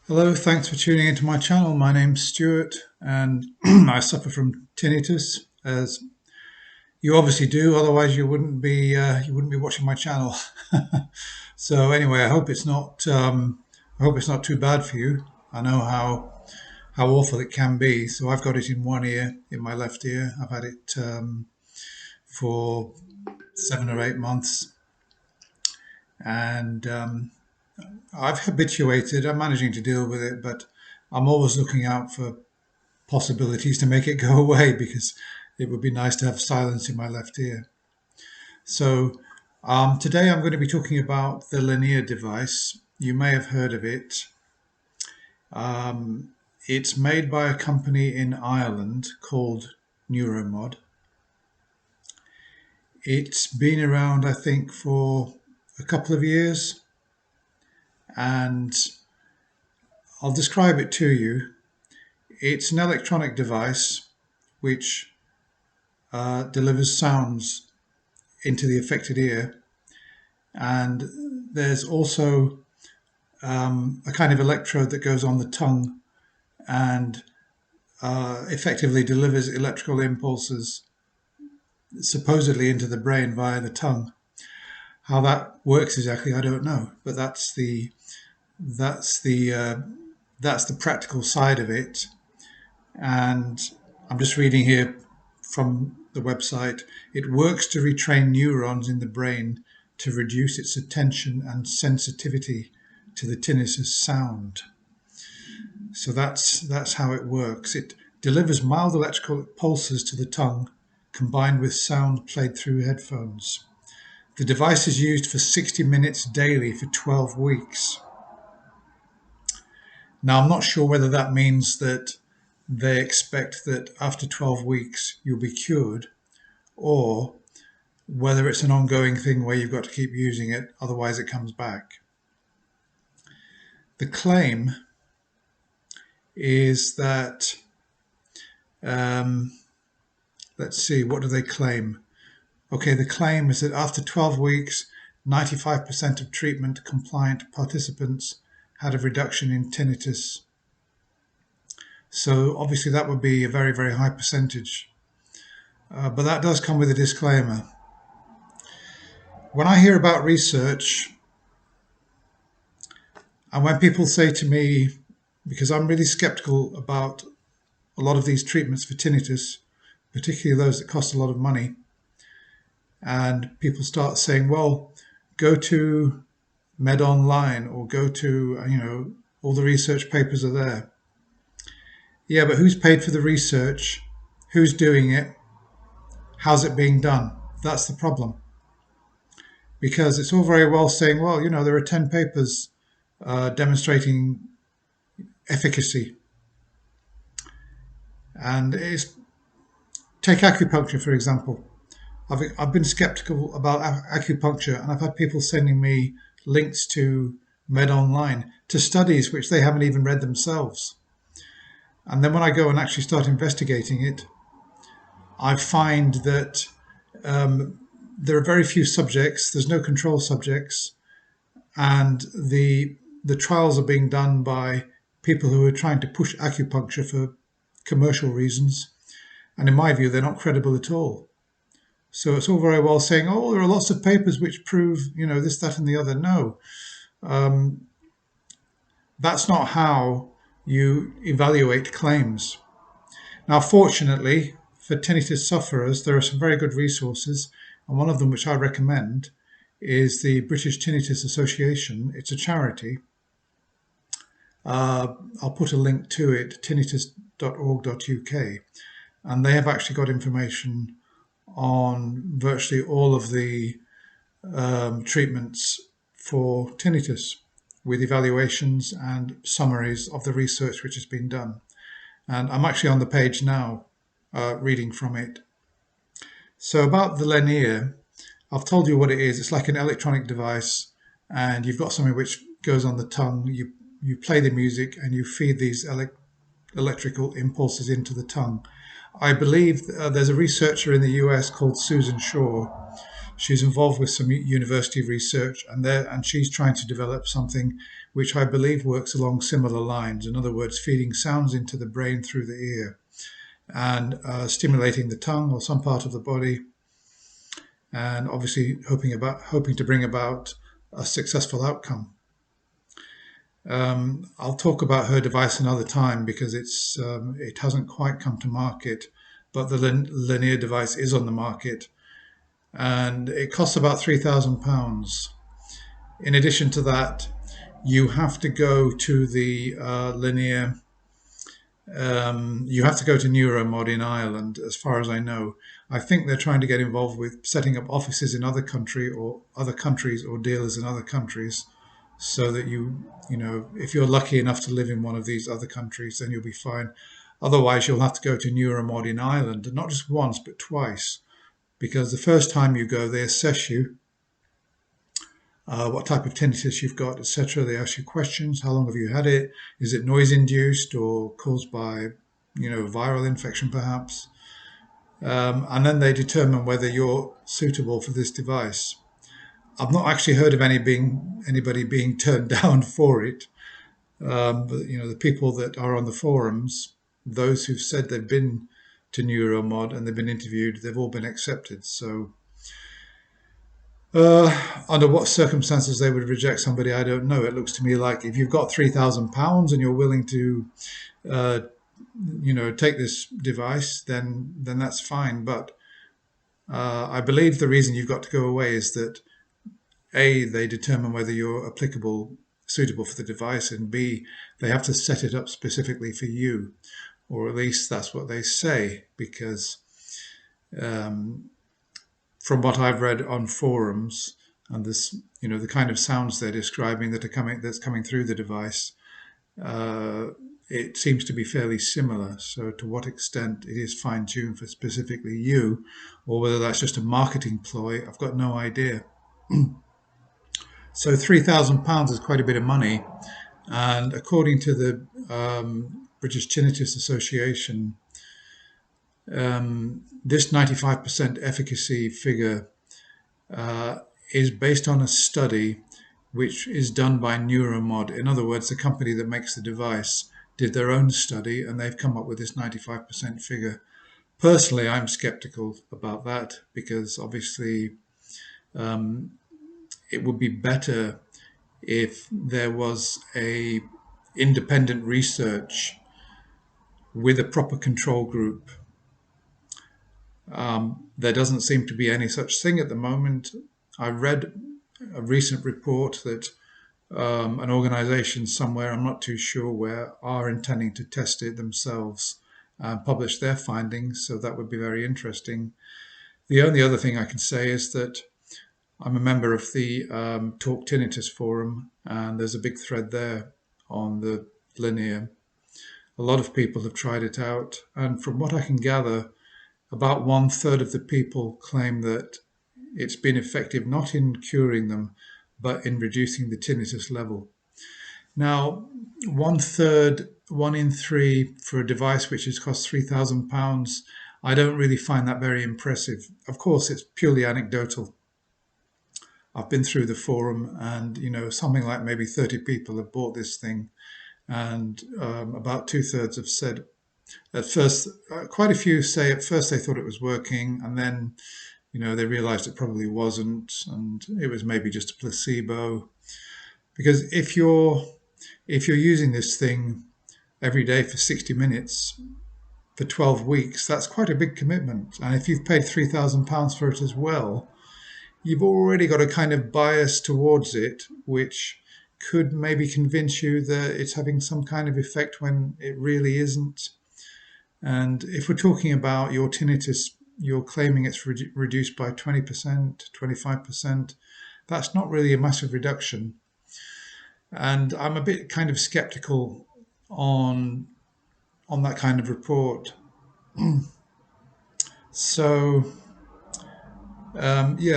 Hello, thanks for tuning into my channel. My name's Stuart and I suffer from tinnitus, as you obviously do, otherwise you wouldn't be watching my channel. So anyway, I hope it's not too bad for you. I know how awful it can be. So I've got it in one ear, in my left ear. I've had it for 7 or 8 months, and I've habituated. I'm managing to deal with it, but I'm always looking out for possibilities to make it go away because it would be nice to have silence in my left ear. So today I'm going to be talking about the Lenire device. You may have heard of it. It's made by a company in Ireland called Neuromod. It's been around, I think, for a couple of years, and I'll describe it to you. It's an electronic device which delivers sounds into the affected ear, and there's also a kind of electrode that goes on the tongue and effectively delivers electrical impulses supposedly into the brain via the tongue. How that works exactly, I don't know, but that's the that's the practical side of it. And I'm just reading here from the website. It works to retrain neurons in the brain to reduce its attention and sensitivity to the tinnitus sound. So that's how it works. It delivers mild electrical pulses to the tongue combined with sound played through headphones. The device is used for 60 minutes daily for 12 weeks. Now, I'm not sure whether that means that they expect that after 12 weeks you'll be cured, or whether it's an ongoing thing where you've got to keep using it, otherwise it comes back. The claim is that, let's see, what do they claim? Okay, the claim is that after 12 weeks, 95% of treatment compliant participants had a reduction in tinnitus. So obviously that would be a very, very high percentage. But that does come with a disclaimer. When I hear about research, and when people say to me, because I'm really skeptical about a lot of these treatments for tinnitus, particularly those that cost a lot of money, and people start saying, well, go to Med Online or go to, all the research papers are there. Yeah, but who's paid for the research? Who's doing it? How's it being done? That's the problem. Because it's all very well saying, well, there are 10 papers demonstrating efficacy. And take acupuncture, for example. I've been skeptical about acupuncture, and I've had people sending me links to Med Online to studies which they haven't even read themselves. And then when I go and actually start investigating it, I find that there are very few subjects. There's no control subjects, and the trials are being done by people who are trying to push acupuncture for commercial reasons. And in my view, they're not credible at all. So it's all very well saying, oh, there are lots of papers which prove, this, that, and the other. No, that's not how you evaluate claims. Now, fortunately, for tinnitus sufferers, there are some very good resources, and one of them which I recommend is the British Tinnitus Association. It's a charity. I'll put a link to it, tinnitus.org.uk, and they have actually got information on virtually all of the treatments for tinnitus, with evaluations and summaries of the research which has been done. And I'm actually on the page now, reading from it. So about the Lenire, I've told you what it is. It's like an electronic device, and you've got something which goes on the tongue. You play the music and you feed these electrical impulses into the tongue. I believe there's a researcher in the US called Susan Shaw. She's involved with some university research, and she's trying to develop something which I believe works along similar lines. In other words, feeding sounds into the brain through the ear and stimulating the tongue or some part of the body, and obviously hoping to bring about a successful outcome. I'll talk about her device another time because it hasn't quite come to market, but the Lenire device is on the market, and it costs about £3,000. In addition to that, you have to go to the Lenire. You have to go to Neuromod in Ireland, as far as I know. I think they're trying to get involved with setting up offices in other countries or dealers in other countries, so that if you're lucky enough to live in one of these other countries, then you'll be fine. Otherwise, you'll have to go to Neuromod in Ireland, and not just once, but twice, because the first time you go, they assess you, what type of tinnitus you've got, etc. They ask you questions. How long have you had it? Is it noise induced or caused by, viral infection perhaps? And then they determine whether you're suitable for this device. I've not actually heard of anybody being turned down for it. But the people that are on the forums, those who've said they've been to Neuromod and they've been interviewed, they've all been accepted. So under what circumstances they would reject somebody, I don't know. It looks to me like if you've got £3,000 and you're willing to, take this device, then that's fine. But I believe the reason you've got to go away is that A, they determine whether you're suitable for the device, and B, they have to set it up specifically for you, or at least that's what they say, because from what I've read on forums and this, the kind of sounds they're describing that's coming through the device, it seems to be fairly similar. So to what extent it is fine-tuned for specifically you, or whether that's just a marketing ploy, I've got no idea. So £3,000 is quite a bit of money, and according to the British Tinnitus Association, this 95% efficacy figure is based on a study which is done by Neuromod. In other words, the company that makes the device did their own study, and they've come up with this 95% figure. Personally, I'm skeptical about that because obviously it would be better if there was a independent research with a proper control group. There doesn't seem to be any such thing at the moment. I read a recent report that an organization somewhere, I'm not too sure where, are intending to test it themselves and publish their findings, so that would be very interesting. The only other thing I can say is that I'm a member of the Talk Tinnitus forum, and there's a big thread there on the Lenire. A lot of people have tried it out, and from what I can gather, about 1/3 of the people claim that it's been effective not in curing them, but in reducing the tinnitus level. Now, 1/3, 1 in 3 for a device which has cost £3,000, I don't really find that very impressive. Of course, it's purely anecdotal. I've been through the forum, and something like maybe 30 people have bought this thing, and about 2/3 have said at first, quite a few say at first they thought it was working, and then they realized it probably wasn't, and it was maybe just a placebo. Because if you're using this thing every day for 60 minutes for 12 weeks, that's quite a big commitment. And if you've paid £3,000 for it as well, you've already got a kind of bias towards it, which could maybe convince you that it's having some kind of effect when it really isn't. And if we're talking about your tinnitus, you're claiming it's reduced by 20%, 25%. That's not really a massive reduction. And I'm a bit kind of skeptical on that kind of report. So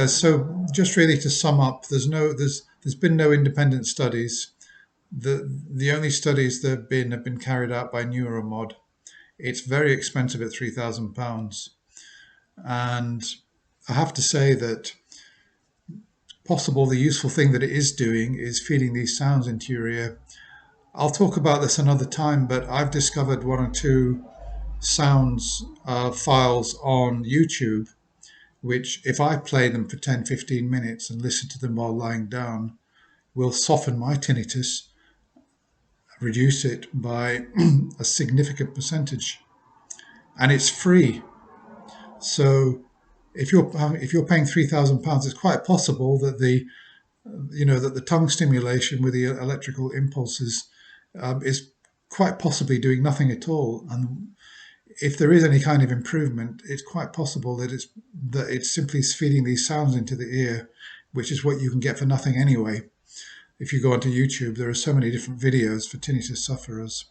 so just really to sum up, there's been no independent studies. The only studies that have been carried out by Neuromod. It's very expensive at £3,000, and I have to say that possible the useful thing that it is doing is feeding these sounds into your ear. I'll talk about this another time, but I've discovered one or two sounds files on YouTube, which if I play them for 10, 15 minutes and listen to them while lying down, will soften my tinnitus, reduce it by a significant percentage. And it's free. So if you're paying £3,000, it's quite possible that the tongue stimulation with the electrical impulses is quite possibly doing nothing at all. And if there is any kind of improvement, it's quite possible that it's simply feeding these sounds into the ear, which is what you can get for nothing anyway. If you go onto YouTube, there are so many different videos for tinnitus sufferers.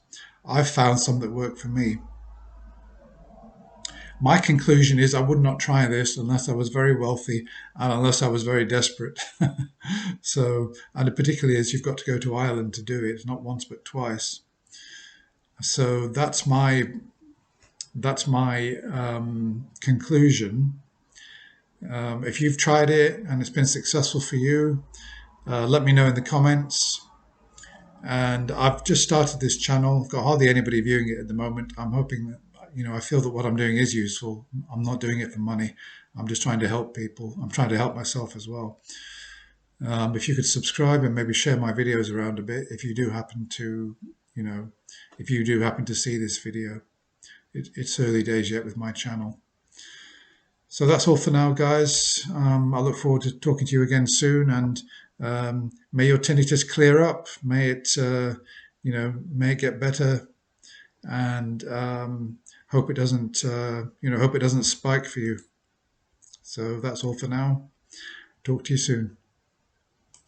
I've found some that work for me. My conclusion is I would not try this unless I was very wealthy and unless I was very desperate. So, and particularly as you've got to go to Ireland to do it, not once but twice. So that's my conclusion. If you've tried it and it's been successful for you, let me know in the comments. And I've just started this channel. I've got hardly anybody viewing it at the moment. I'm hoping that, I feel that what I'm doing is useful. I'm not doing it for money. I'm just trying to help people. I'm trying to help myself as well. If you could subscribe and maybe share my videos around a bit, if you do happen to, if you do happen to see this video. It's early days yet with my channel. So that's all for now, guys. I look forward to talking to you again soon, and may your tinnitus clear up. May it, may it get better, and hope it doesn't, hope it doesn't spike for you. So that's all for now. Talk to you soon.